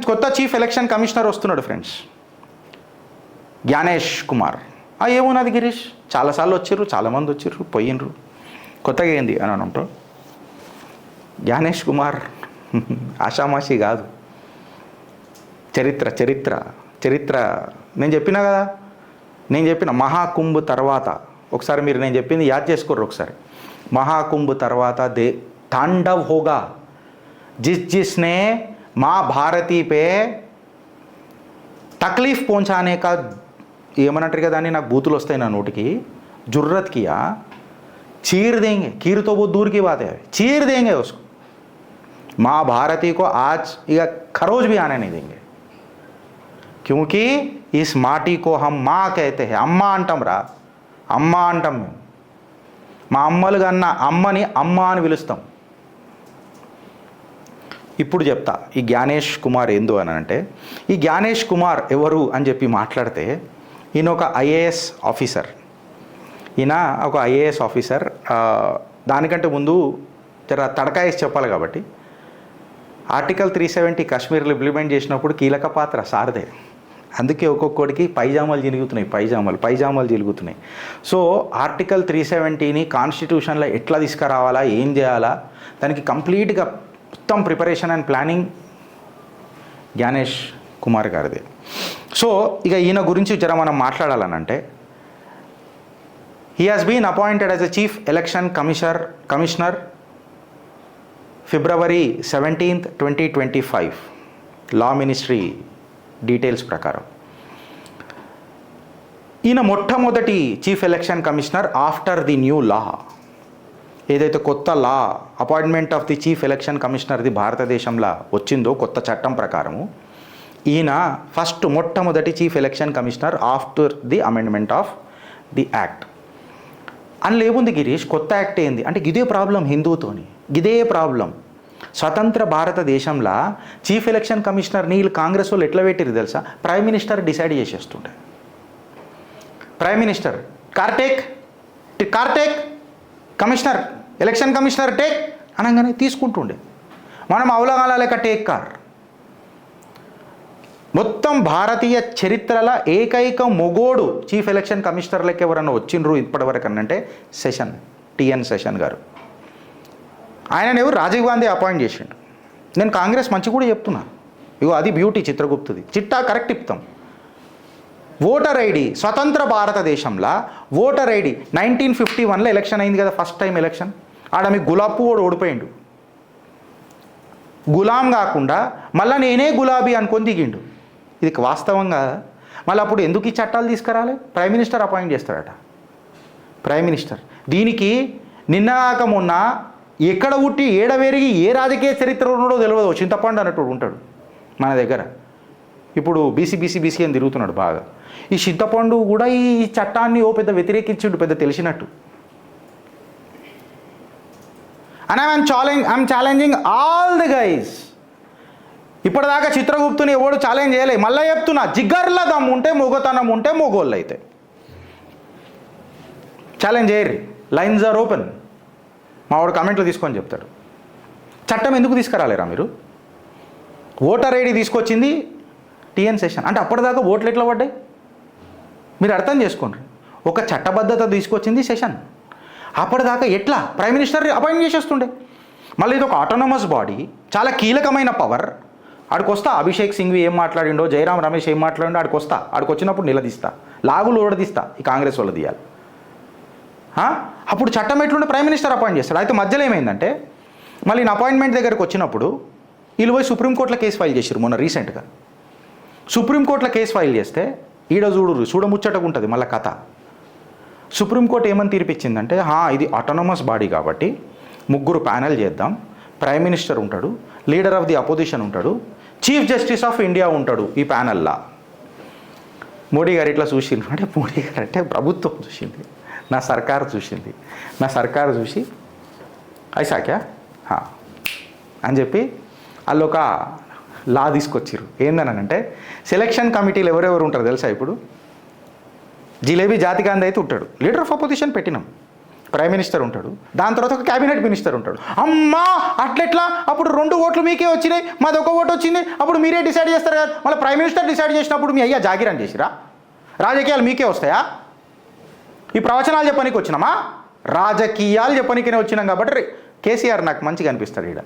కొత్త chief election commissioner వస్తున్నాడు friends, Gyanesh Kumar. ఏమున్నది గిరీష్, చాలాసార్లు వచ్చిర్రు, చాలామంది వచ్చిర్రు, పోయినరు, కొత్తగా ఏంది అని అంటారు. జ్ఞానేష్ కుమార్ ఆషామాషి కాదు. చరిత్ర నేను చెప్పినా కదా, నేను చెప్పిన మహాకుంభ్ తర్వాత ఒకసారి మీరు నేను చెప్పింది యాద్ చేసుకోర్రు ఒకసారి. మహాకుంభ్ తర్వాత తాండవ్ హోగా जिसने माँ भारती पे तकलीफ़ पहुँचाने का ఏమనంటారు కదా అని నాకు బూతులు వస్తాయి నా నోటికి, जुर्रत किया, चीर देंगे, खीर तो बहुत दूर की बात है, चीर देंगे उसको. माँ भारती को आज ये खरोज भी आने नहीं देंगे, क्योंकि इस माटी को हम माँ कहते हैं. अम्मा अंटम रा, अम्मा अंटम మేము మా అమ్మలు కన్నా అమ్మని అమ్మ అని పిలుస్తాం. ఇప్పుడు చెప్తా ఈ జ్ఞానేష్ కుమార్ ఏందో అని అంటే, ఈ జ్ఞానేష్ కుమార్ ఎవరు అని చెప్పి మాట్లాడితే, ఈయన ఒక ఐఏఎస్ ఆఫీసర్. దానికంటే ముందు జర తడకాయేసి చెప్పాలి కాబట్టి, ఆర్టికల్ 370 కాశ్మీర్లో ఇంప్లిమెంట్ చేసినప్పుడు కీలక పాత్ర సారదే. అందుకే ఒక్కొక్కడికి పైజామాలు జిలుగుతున్నాయి. సో ఆర్టికల్ 370ని కాన్స్టిట్యూషన్లో ఎట్లా తీసుకురావాలా, ఏం చేయాలా, దానికి కంప్లీట్గా మొత్తం preparation and planning Gyanesh Kumar గారిదే. సో ఇక ఈయన గురించి జర మనం మాట్లాడాలనంటే, he has been appointed as a chief election commissioner February 17th, 2025 law ministry details ప్రకారం. ఈయన మొట్టమొదటి chief election commissioner after the new law. ఏదైతే కొత్త law appointment of the chief election కమిషనర్ది భారతదేశంలో వచ్చిందో కొత్త చట్టం ప్రకారము, ఈయన మొట్టమొదటి chief election commissioner after the amendment of the act. అందులో ఏముంది గిరీష్, కొత్త యాక్ట్ ఏంది అంటే ఇదే ప్రాబ్లం హిందూతోని, ఇదే ప్రాబ్లం. స్వతంత్ర భారతదేశంలో చీఫ్ ఎలక్షన్ కమిషనర్ని వీళ్ళు కాంగ్రెస్ వాళ్ళు ఎట్లా పెట్టిరు తెలుసా, ప్రైమ్ మినిస్టర్ డిసైడ్ చేసేస్తుండే. ప్రైమ్ మినిస్టర్ కార్టేక్ కమిషనర్ ఎలక్షన్ కమిషనర్ టేక్ అనగానే తీసుకుంటుండే. మనం అవలగాల లెక్క టేక్ కార్. మొత్తం భారతీయ చరిత్రలో ఏకైక మొగోడు చీఫ్ ఎలక్షన్ కమిషనర్లకి ఎవరన్నా వచ్చిండ్రు ఇప్పటివరకు అనంటే టిఎన్ శేషన్ గారు. ఆయన ఎవరు, రాజీవ్ గాంధీ అపాయింట్ చేసిండు. నేను కాంగ్రెస్ మంచి కూడా చెప్తున్నా, ఇగో అది బ్యూటీ చిత్రగుప్తుది, చిట్టా కరెక్ట్ ఇప్తాం. ఓటర్ ఐడి స్వతంత్ర భారతదేశంలో ఓటర్ ఐడి 1951లో ఎలక్షన్ అయింది కదా, ఫస్ట్ టైం ఎలక్షన్. ఆడ మీ గులాబీ ఓడు ఓడిపోయిండు. గులాం కాకుండా మళ్ళీ నేనే గులాబీ అనుకొని దిగిండు. ఇది వాస్తవంగా మళ్ళీ అప్పుడు ఎందుకు ఈ చట్టాలు తీసుకురాలి? ప్రైమ్ మినిస్టర్ అపాయింట్ చేస్తాడట. ప్రైమ్ మినిస్టర్ దీనికి నిన్నగాక మొన్న ఎక్కడ పుట్టి ఏడవేరిగి ఏ రాజకీయ చరిత్ర ఉన్నాడో తెలియదు, చింతపండు అన్నట్టు ఉంటాడు మన దగ్గర. ఇప్పుడు బీసీ అని తిరుగుతున్నాడు బాగా. ఈ చింతపండు కూడా ఈ చట్టాన్ని పెద్ద వ్యతిరేకించిండు, పెద్ద తెలిసినట్టు. And I'm challenging all the guys. ఇప్పటిదాకా చిత్రగుప్తుని ఎవడు ఛాలెంజ్ చేయలేదు. మళ్ళీ చెప్తున్నా, జిగ్గర్ల దమ్ము ఉంటే మొగతనం ఉంటే మొగోళ్ళు అయితే ఛాలెంజ్ చేయరు. Lines are open. మావాడు కామెంట్లో తీసుకొని చెప్తాడు. చట్టం ఎందుకు తీసుకురాలేరా మీరు? ఓటర్ ఐడి తీసుకొచ్చింది టిఎన్ శేషన్. అంటే అప్పటిదాకా ఓట్లు ఎట్లా పడ్డాయి మీరు అర్థం చేసుకోండి. ఒక చట్టబద్ధత తీసుకొచ్చింది శేషన్. అప్పటిదాకా ఎట్లా ప్రైమ్ మినిస్టర్ అపాయింట్ చేసేస్తుండే. మళ్ళీ ఇది ఒక ఆటోనమస్ బాడీ, చాలా కీలకమైన పవర్. ఆడికి వస్తా, అభిషేక్ సింఘ్వి ఏం మాట్లాడిండో, జయరాం రమేష్ ఏం మాట్లాడిండో ఆడికి వస్తా. ఆడికి వచ్చినప్పుడు నిలదీస్తా, లాగులు ఓడదీస్తా. ఈ కాంగ్రెస్ వాళ్ళు తీయాలి. అప్పుడు చట్టం ఎట్లుంటే ప్రైమ్ మినిస్టర్ అపాయింట్ చేస్తాడు. అయితే మధ్యలో ఏమైందంటే, మళ్ళీ నా అపాయింట్మెంట్ దగ్గరికి వచ్చినప్పుడు వీళ్ళు పోయి సుప్రీంకోర్టులో కేసు ఫైల్ చేశారు మొన్న రీసెంట్గా. సుప్రీంకోర్టులో కేసు ఫైల్ చేస్తే ఈడ చూడముచ్చటగా ఉంటుంది మళ్ళీ కథ. సుప్రీంకోర్టు ఏమని తీర్పిచ్చిందంటే, ఇది ఆటోనమస్ బాడీ కాబట్టి 3 ప్యానెల్ చేద్దాం. ప్రైమ్ మినిస్టర్ ఉంటాడు, లీడర్ ఆఫ్ ది అపోజిషన్ ఉంటాడు, చీఫ్ జస్టిస్ ఆఫ్ ఇండియా ఉంటాడు ఈ ప్యానెల్లా. మోడీ గారు ఇట్లా చూసిండు అంటే, మోడీ గారు అంటే ప్రభుత్వం చూసింది, నా సర్కారు చూసింది. నా సర్కారు చూసి ఐసాక్యా అని చెప్పి వాళ్ళు ఒక లా తీసుకొచ్చారు. ఏందనంటే, సెలక్షన్ కమిటీలు ఎవరెవరు ఉంటారు తెలుసా? ఇప్పుడు జిలేబీ జాతిగాంధీ అయితే ఉంటాడు, లీడర్ ఆఫ్ అపోజిషన్ పెట్టినాం. ప్రైమ్ మినిస్టర్ ఉంటాడు, దాని తర్వాత ఒక క్యాబినెట్ మినిస్టర్ ఉంటాడు. అమ్మా అట్లెట్లా, అప్పుడు 2 ఓట్లు మీకే వచ్చినాయి, మాది 1 ఓటు వచ్చింది, అప్పుడు మీరే డిసైడ్ చేస్తారు కదా. మళ్ళీ ప్రైమ్ మినిస్టర్ డిసైడ్ చేసినప్పుడు మీ అయ్యా జాగిరని చేసిరా? రాజకీయాలు మీకే వస్తాయా? ఈ ప్రవచనాలు చెప్పనీకి వచ్చినామా? రాజకీయాలు చెప్పనీకనే వచ్చినాం. కాబట్టి కేసీఆర్ నాకు మంచిగా అనిపిస్తాడు. ఇక్కడ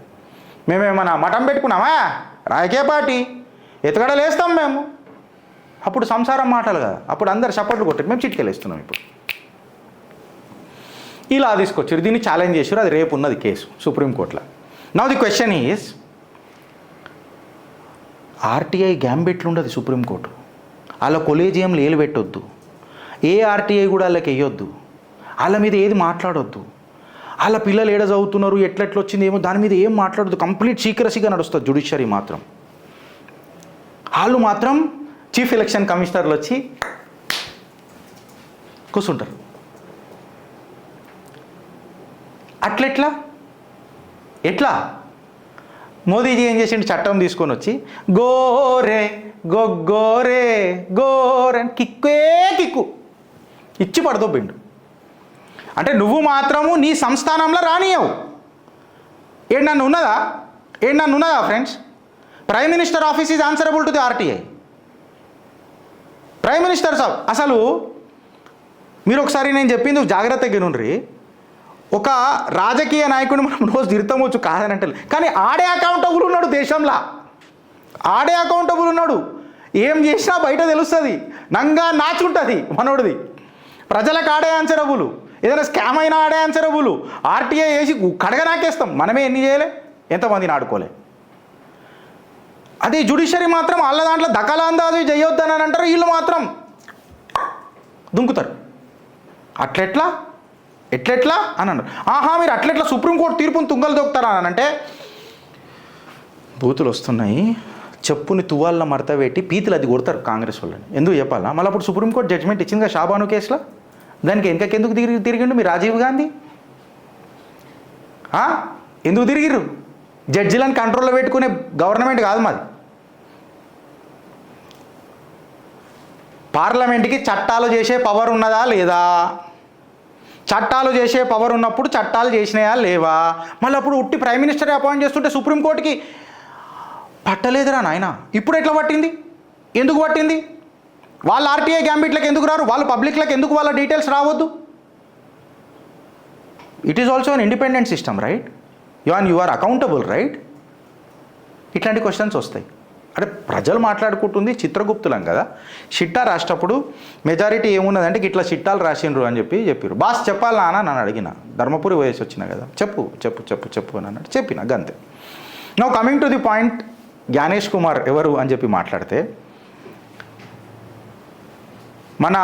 మేమేమన్నా మఠం పెట్టుకున్నామా? రాజకీయ పార్టీ ఎత్తుగడలు వేస్తాం మేము. అప్పుడు సంసారం మాటలు కదా, అప్పుడు అందరు చప్పట్లు కొట్టారు, మేము చిటికెలు వేస్తున్నాం. ఇప్పుడు ఇలా తీసుకొచ్చారు, దీన్ని ఛాలెంజ్ చేశారు. అది రేపు ఉన్నది కేసు సుప్రీంకోర్టులో. Now the question is, RTI గ్యాంబిట్లు ఉండదు సుప్రీంకోర్టు. వాళ్ళ కొలేజియంలు ఏలు పెట్టొద్దు, ఏ ఆర్టీఐ కూడా వాళ్ళకి వేయొద్దు, వాళ్ళ మీద ఏది మాట్లాడొద్దు, వాళ్ళ పిల్లలు ఏడ చదువుతున్నారు, ఎట్లెట్లు వచ్చింది ఏమో దాని మీద ఏం మాట్లాడొద్దు. కంప్లీట్ సీక్రసీగా నడుస్తుంది జ్యుడిషియరీ మాత్రం. వాళ్ళు మాత్రం చీఫ్ ఎలక్షన్ కమిషనర్లు వచ్చి కూర్చుంటారు. అట్లెట్లా? ఎట్లా? మోదీజీ ఏం చేసిండు? చట్టం తీసుకొని వచ్చి గోరే గొగ్గోరే గోరే అని కిక్కే కిక్కు ఇచ్చి పడదొబ్బిండు. అంటే నువ్వు మాత్రము నీ సంస్థానంలో రానియవు. ఏడన్నా ఉన్నదా friends? Prime minister office is answerable to the RTI. Prime minister సాబ్ అసలు మీరు ఒకసారి నేను చెప్పింది జాగ్రత్తగా వినుండ్రి. ఒక రాజకీయ నాయకుడిని మనం రోజు తిడతామొచ్చు కాదని అంటే, కానీ ఆడే అకౌంటబుల్ ఉన్నాడు దేశంలో. ఆడే అకౌంటబుల్ ఉన్నాడు. ఏం చేసినా బయట తెలుస్తుంది, నంగా నాచుంటుంది మనోడిది. ప్రజలకు ఆడే ఆన్సరబుల్, ఏదైనా స్కామ్ అయినా ఆడే ఆన్సరబుల్. ఆర్టీఐ వేసి కడగ నాకేస్తాం, మనమే ఎన్ని చేయలే, ఎంతమందిని ఆడుకోలే. అదే జ్యుడిషియరీ మాత్రం వాళ్ళ దాంట్లో దఖలాందాజు చేయొద్దని అంటారు, వీళ్ళు మాత్రం దుంకుతారు. ఎట్లెట్లా అని అన్నారు. ఆహా మీరు అట్లెట్లా సుప్రీంకోర్టు తీర్పుని తుంగలు దొక్కుతారా అని అంటే, బూతులు వస్తున్నాయి, చెప్పుని తువాళ్ళ మడత పెట్టి పీతులు అది కొడతారు కాంగ్రెస్ వాళ్ళని. ఎందుకు చెప్పాలా? మళ్ళీ అప్పుడు సుప్రీంకోర్టు జడ్జిమెంట్ ఇచ్చిందిగా షాబాను కేసులో, దానికి వెనకకెందుకు తిరిగిండు మీ రాజీవ్ గాంధీ? ఎందుకు తిరిగిర్రు? జడ్జిలను కంట్రోల్లో పెట్టుకునే గవర్నమెంట్ కాదు మాది. పార్లమెంట్కి చట్టాలు చేసే పవర్ ఉన్నదా లేదా? చట్టాలు చేసే పవర్ ఉన్నప్పుడు చట్టాలు చేసినాయా లేవా? మళ్ళీ అప్పుడు ఉట్టి ప్రైమ్ మినిస్టర్ అపాయింట్ చేస్తుంటే సుప్రీంకోర్టుకి పట్టలేదురా నాయన. ఇప్పుడు ఎట్లా పట్టింది? ఎందుకు పట్టింది? వాళ్ళు ఆర్టీఐ గ్యాంబిట్లకు ఎందుకు రారు? వాళ్ళు పబ్లిక్లకు ఎందుకు వాళ్ళ డీటెయిల్స్ రావద్దు? It is also an independent system, right? You are accountable, right? ఇట్లాంటి క్వశ్చన్స్ వస్తాయి. అంటే ప్రజలు మాట్లాడుకుంటుంది చిత్రగుప్తులం కదా. చిట్టా రాసేటప్పుడు మెజారిటీ ఏమున్నదంటే ఇట్లా చిట్టాలు రాసిండ్రు అని చెప్పారు. బాస్ చెప్పాలా అని నన్ను అడిగిన, ధర్మపురి వయసు వచ్చినా కదా, చెప్పు అని అన్నాడు. చెప్పిన గంతే. Now coming to the point, Gyanesh Kumar ఎవరు అని చెప్పి మాట్లాడితే, మన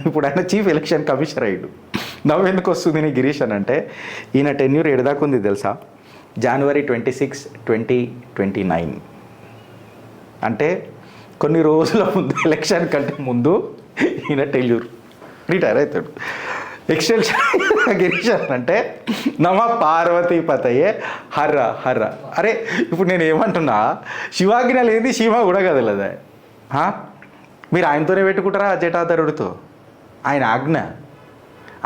ఇప్పుడు ఆయన చీఫ్ ఎలక్షన్ కమిషనర్ అయ్యాడు. నవ్వెందుకు వస్తుంది నీ గిరీష్ అని అంటే, ఈయన టెన్యూర్ ఎడదాకుంది తెలుసా? January 26, 2029. అంటే కొన్ని రోజుల ముందు, ఎలక్షన్ కంటే ముందు ఈయన టెన్యూర్ రిటైర్ అవుతాడు. ఎక్స్టెన్షన్ గిరీష్ అంటే నమ పార్వతీపతయే హర్ర. అరే ఇప్పుడు నేను ఏమంటున్నా, శివాజ్ఞ లేని శివ కూడా కదలదా? మీరు ఆయనతోనే పెట్టుకుంటారా జటాధరుడితో? ఆయన ఆజ్ఞ,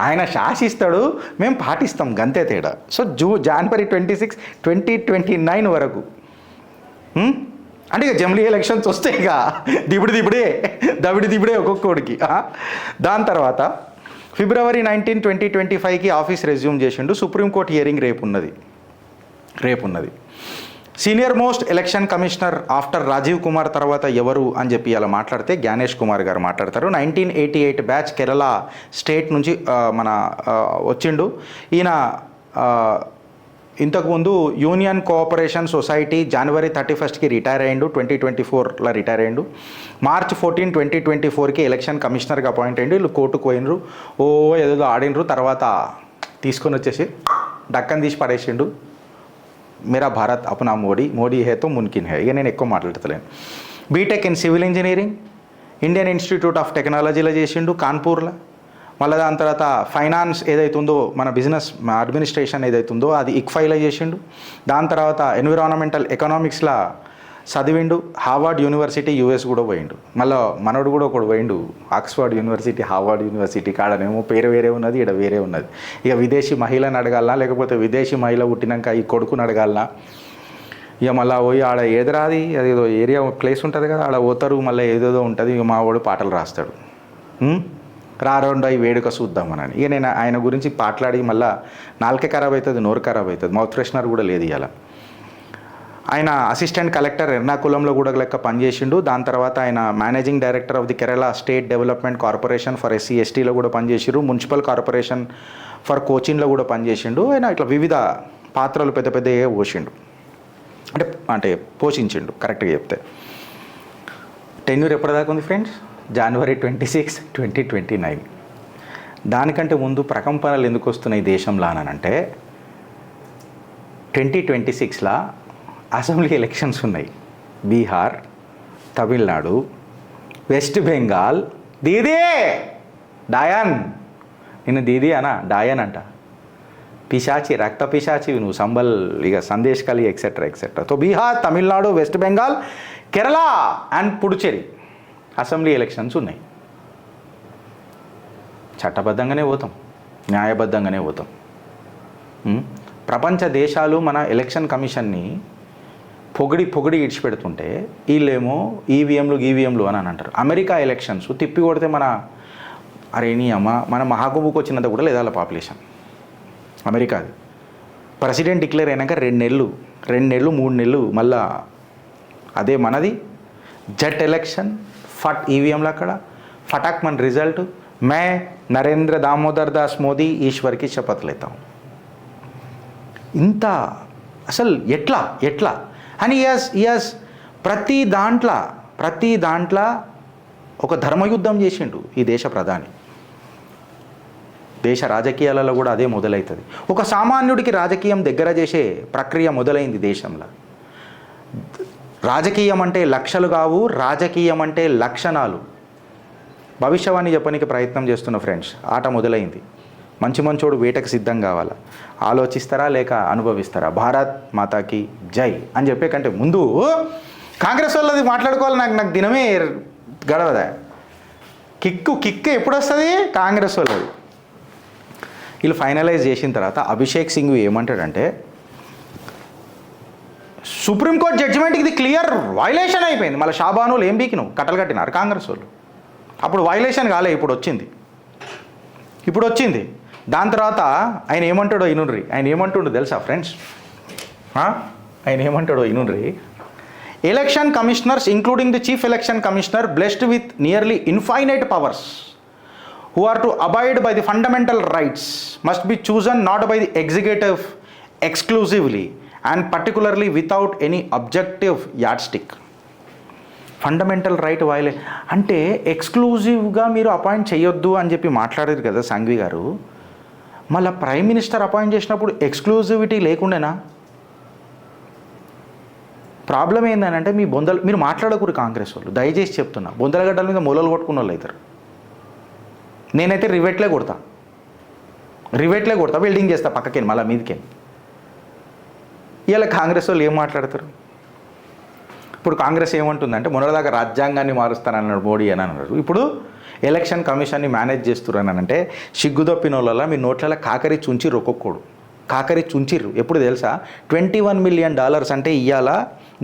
ఆయన శాసిస్తాడు, మేము పాటిస్తాం, గంతే తేడా. సో January 26, 2029 వరకు. అంటే ఇక జమిలీ ఎలక్షన్స్ వస్తే ఇక దవిడిదిబుడే ఒక్కొక్కడికి. దాని తర్వాత February 19, 2025కి ఆఫీస్ రెజ్యూమ్ చేసిండు. సుప్రీంకోర్టు హియరింగ్ రేపు ఉన్నది. Senior most election commissioner after Rajiv Kumar తర్వాత ఎవరు అని చెప్పి అలా మాట్లాడితే జ్ఞానేష్ కుమార్ గారు మాట్లాడతారు. 1988 బ్యాచ్ కేరళ స్టేట్ నుంచి వచ్చిండు ఈయన. ఇంతకుముందు యూనియన్ కోఆపరేషన్ సొసైటీ January 31కి రిటైర్ అయ్యిండు. 2024లో రిటైర్ అయ్యిండు. March 14, 2024కి ఎలక్షన్ కమిషనర్గా అపాయింట్ అయ్యిండు. వీళ్ళు కోర్టుకు పోయినరు, ఏదో ఆడినరు, తర్వాత తీసుకొని వచ్చేసి డక్కన్ తీసి పడేసిండు. మేరా భారత్ అప్నా మోడీ హేతో మున్కిన్ హే. ఇక నేను ఎక్కువ మాట్లాడతలేను. BTech in civil engineering Indian institute of టెక్నాలజీలో చేసిండు కాన్పూర్లో. మళ్ళీ దాని తర్వాత ఫైనాన్స్ ఏదైతుందో, మన బిజినెస్ అడ్మినిస్ట్రేషన్ ఏదైతుందో అది ICFAIలో చేసిండు. దాని తర్వాత ఎన్విరాన్మెంటల్ ఎకనామిక్స్లో చదివిండు, హార్వర్డ్ యూనివర్సిటీ యూఎస్ కూడా పోయిండు. మళ్ళీ మనోడు కూడా ఒకడు పోయిండు ఆక్స్ఫర్డ్ యూనివర్సిటీ, హార్వర్డ్ యూనివర్సిటీ. కాడనేమో పేరు వేరే ఉన్నది, ఇక్కడ వేరే ఉన్నది. ఇక విదేశీ మహిళను అడగాలనా, లేకపోతే విదేశీ మహిళ పుట్టినాక ఈ కొడుకుని అడగాలనా? ఇక మళ్ళీ పోయి ఆడ ఎదురాది అదేదో ఏరియా ప్లేస్ ఉంటుంది కదా, ఆడ పోతారు, మళ్ళీ ఏదేదో ఉంటుంది. ఇక మా వాడు పాటలు రాస్తాడు, రారోండు అవి వేడుక చూద్దామనని. ఇక నేను ఆయన గురించి పాటలాడి మళ్ళీ నాలుకే ఖరాబ్ అవుతుంది, నోరు ఖరాబ్ అవుతుంది, మౌత్ ఫ్రెషనర్ కూడా లేదు ఇవాళ. ఆయన అసిస్టెంట్ కలెక్టర్ ఎర్నాకులంలో కూడా లెక్క పనిచేసిండు. దాని తర్వాత ఆయన managing director of the Kerala state development corporation for SC ఎస్టీలో కూడా పనిచేసిండు. మున్సిపల్ కార్పొరేషన్ ఫర్ కోచిన్లో కూడా పనిచేసిండు. ఆయన ఇట్లా వివిధ పాత్రలు పెద్ద పెద్దగా పోసిండు, అంటే పోషించిండు కరెక్ట్గా చెప్తే. టెన్యూర్ ఎప్పటిదాకా ఉంది ఫ్రెండ్స్? జనవరి 26, 2029. దానికంటే ముందు ప్రకంపనలు ఎందుకు వస్తున్నాయి దేశంలో అనంటే 2026లా అసెంబ్లీ ఎలక్షన్స్ ఉన్నాయి. బీహార్, తమిళనాడు, వెస్ట్ బెంగాల్. దీదీ డాయన్, నిన్ను దీదీ అనా డాయన్ అంట, పిశాచి, రక్త పిశాచి నువ్వు, సంబల్, ఇక సందేశ్ కలి etcetera etcetera. So Bihar, Tamil Nadu, west Bengal, Kerala and Puducherry assembly elections ఉన్నాయి. చట్టబద్ధంగానే పోతాం, న్యాయబద్ధంగానే పోతాం. ప్రపంచ దేశాలు మన ఎలక్షన్ కమిషన్ని పొగిడి ఇడిచిపెడుతుంటే వీళ్ళేమో ఈవీఎంలు అని అంటారు. అమెరికా ఎలక్షన్స్ తిప్పి కొడితే మన మహాకుంభకు వచ్చినంత కూడా లేదా పాపులేషన్ అమెరికాది. ప్రెసిడెంట్ డిక్లేర్ అయినాక 2 నెలలు 3 నెలలు మళ్ళా అదే మనది జట్ ఎలక్షన్, ఫట్ ఈవీఎంలు అక్కడ ఫటాక్ మన రిజల్ట్. మే నరేంద్ర దామోదర్ దాస్ మోదీ ఈశ్వర్కి శపథ్ లేతాం. ఇంత అసలు ఎట్లా అని యస్ ప్రతి దాంట్లో ఒక ధర్మయుద్ధం చేసిండు ఈ దేశ ప్రధాని. దేశ రాజకీయాలలో కూడా అదే మొదలవుతుంది. ఒక సామాన్యుడికి రాజకీయం దగ్గర చేసే ప్రక్రియ మొదలైంది దేశంలో. రాజకీయం అంటే లక్షలు కావు, రాజకీయం అంటే లక్షణాలు. భవిష్యవాణి చెప్పడానికి ప్రయత్నం చేస్తున్న ఫ్రెండ్స్, ఆట మొదలైంది. మంచోడు వేటకు సిద్ధం కావాలా, ఆలోచిస్తారా లేక అనుభవిస్తారా? భారత్ మాతాకి జై అని చెప్పే కంటే ముందు కాంగ్రెస్ వాళ్ళది మాట్లాడుకోవాలి. నాకు దినమే గడవదా. కిక్ ఎప్పుడు వస్తుంది? కాంగ్రెస్ వాళ్ళది. వీళ్ళు ఫైనలైజ్ చేసిన తర్వాత అభిషేక్ సింఘ్వి ఏమంటాడంటే, సుప్రీంకోర్టు జడ్జిమెంట్కి ఇది క్లియర్ వైలేషన్ అయిపోయింది. మళ్ళీ షాబానులు ఏం బీకి నువ్వు కట్టలు కట్టినారు కాంగ్రెస్ వాళ్ళు. అప్పుడు వైలేషన్ కాలే, ఇప్పుడు వచ్చింది. దాని తర్వాత ఆయన ఏమంటాడో ఇనుండ్రి. ఆయన ఏమంటుండో తెలుసా ఫ్రెండ్స్? ఆయన ఏమంటాడో ఇనుండ్రి. Election commissioners including the chief election commissioner blessed with nearly infinite powers who are to abide by the fundamental rights must be chosen not by the executive exclusively and particularly without any objective yardstick. Fundamental right while అంటే ఎక్స్క్లూజివ్గా మీరు appoint చేయొద్దు అని చెప్పి మాట్లాడారు కదా సంఘవి గారు. మళ్ళీ ప్రైమ్ మినిస్టర్ అపాయింట్ చేసినప్పుడు ఎక్స్క్లూజివిటీ లేకుండానా? ప్రాబ్లం ఏంటంటే మీరు మాట్లాడకూరు కాంగ్రెస్ వాళ్ళు. దయచేసి చెప్తున్నా, బొందలగడ్డల మీద మూలలు కొట్టుకున్న వాళ్ళు అవుతారు. నేనైతే రివెట్లే కొడతా, వెల్డింగ్ చేస్తా పక్కకేను, మళ్ళీ మీదకేను. ఇవాళ కాంగ్రెస్ వాళ్ళు ఏం మాట్లాడతారు? ఇప్పుడు కాంగ్రెస్ ఏమంటుందంటే, మొన్నటిదాకా రాజ్యాంగాన్ని మారుస్తానన్నాడు మోడీ అని అన్నారు. ఇప్పుడు ఎలక్షన్ కమిషన్ని మేనేజ్ చేస్తున్నారు అంటే సిగ్గుదొప్పిన వాళ్ళ మీ నోట్లలో కాకరి చుంచిర్రు. ఒక్కొక్కడు కాకరి చుంచిర్రు. ఎప్పుడు తెలుసా? $21 మిలియన్ అంటే ఇవాళ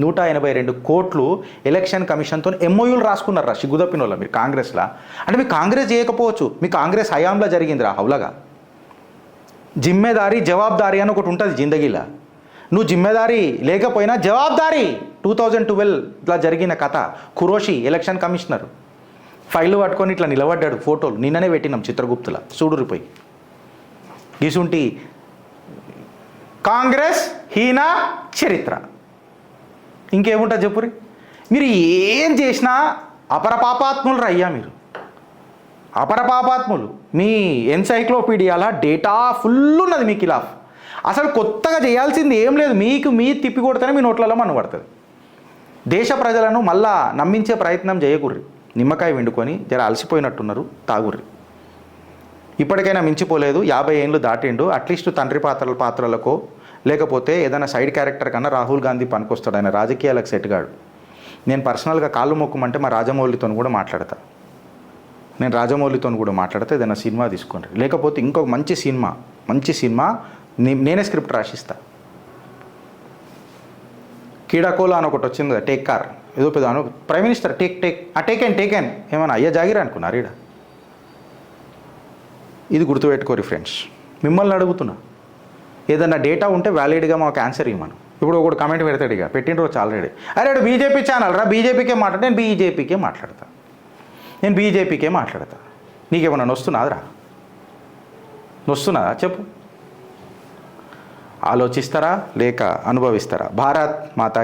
182 కోట్లు ఎలక్షన్ కమిషన్తో ఎంఓయూలు రాసుకున్నారా సిగ్గుదప్పిన వాళ్ళ మీరు కాంగ్రెస్లో. అంటే మీకు కాంగ్రెస్ చేయకపోవచ్చు, మీ కాంగ్రెస్ హయాంలో జరిగిందిరా హౌలగా. జిమ్మేదారీ జవాబారీ అని ఒకటి ఉంటుంది జిందగీలో. నువ్వు జిమ్మేదారీ లేకపోయినా జవాబారీ. 2012 జరిగిన కథ. ఖురోషి ఎలక్షన్ కమిషనర్ ఫైల్ పట్టుకొని ఇట్లా నిలబడ్డాడు. ఫోటోలు నిన్ననే పెట్టినాం చిత్రగుప్తుల, చూడురిపోయి. గిసుంటి కాంగ్రెస్ హీన చరిత్ర ఇంకేముంటుంది చెప్పురి. మీరు ఏం చేసినా అపరపాపాత్ములు రయ్యా మీరు, అపరపాపాత్ములు. మీ ఎన్సైక్లోపీడియాల డేటా ఫుల్ ఉన్నది మీ ఖిలాఫ్. అసలు కొత్తగా చేయాల్సింది ఏం లేదు. మీ తిప్పి కొడితేనే మీ నోట్లలో మన్ను పడుతుంది. దేశ ప్రజలను మళ్ళా నమ్మించే ప్రయత్నం చేయకుర్రి. నిమ్మకాయ వండుకొని జర అలసిపోయినట్టున్నారు, తాగుర్రి. ఇప్పటికైనా మించిపోలేదు, 50 ఏళ్ళు దాటిండు. అట్లీస్ట్ తండ్రి పాత్రలకో లేకపోతే ఏదైనా సైడ్ క్యారెక్టర్ కన్నా రాహుల్ గాంధీ పనికొస్తాడు. ఆయన రాజకీయాలకు సెట్ కాడు. నేను పర్సనల్గా కాళ్ళు మొక్కమంటే మా రాజమౌళితో కూడా మాట్లాడతా. నేను రాజమౌళితో కూడా మాట్లాడితే ఏదైనా సినిమా తీసుకోండి, లేకపోతే ఇంకొక మంచి సినిమా నేనే స్క్రిప్ట్ రాసిస్తా. కీడాకోలా అని ఒకటి వచ్చింది కదా, టేక్ కార్ ఏదో పెద్ద ప్రైమ్ మినిస్టర్ టేకెన్ ఏమన్నా అయ్యా జాగిరా అనుకున్నారు ఈడ. ఇది గుర్తుపెట్టుకోరు ఫ్రెండ్స్. మిమ్మల్ని అడుగుతున్నా, ఏదన్నా డేటా ఉంటే వ్యాలిడ్గా మాకు ఆన్సర్ ఇవ్వమను. ఇప్పుడు ఒకటి కామెంట్ పెడతాడు, ఇక పెట్టిన రోజు ఆల్రెడీ, అరే బీజేపీ ఛానల్ రా, బీజేపీకే మాట్లాడు. నేను బీజేపీకే మాట్లాడతా. నీకేమన్నా నొస్తున్నదిరా? నొస్తున్నదా చెప్పు. ఆలోచిస్తారా లేక అనుభవిస్తారా? భారత్ మాతా